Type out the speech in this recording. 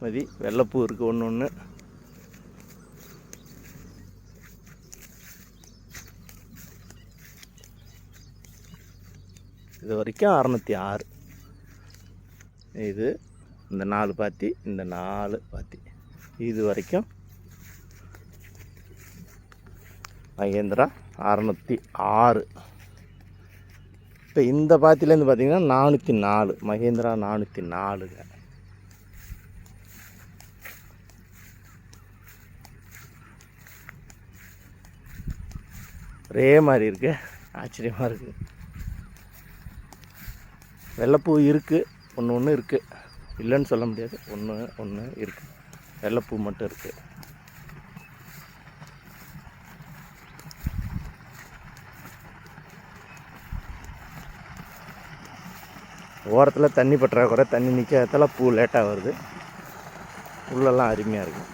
மதி வெள்ளைப்பூ இருக்குது ஒன்று ஒன்று. இது வரைக்கும் 606. இது இந்த 4 பாத்தி, இந்த 4 பாத்தி, இது வரைக்கும் மகேந்திரா 606. இப்போ இந்த பாத்திலேருந்து பார்த்திங்கன்னா 404, மகேந்திரா 404ங்க. ஒரே மாதிரி இருக்குது, ஆச்சரியமாக இருக்குது. வெள்ளைப்பூ இருக்குது, ஒன்று இருக்குது, இல்லைன்னு சொல்ல முடியாது. ஒன்று இருக்குது, வெள்ளைப்பூ மட்டும் இருக்குது. ஓரத்தில் தண்ணி பற்றாக்குறை, தண்ணி நிற்காததால் பூ லேட்டாக வருது. உள்ளெல்லாம் அருமையாக இருக்குது.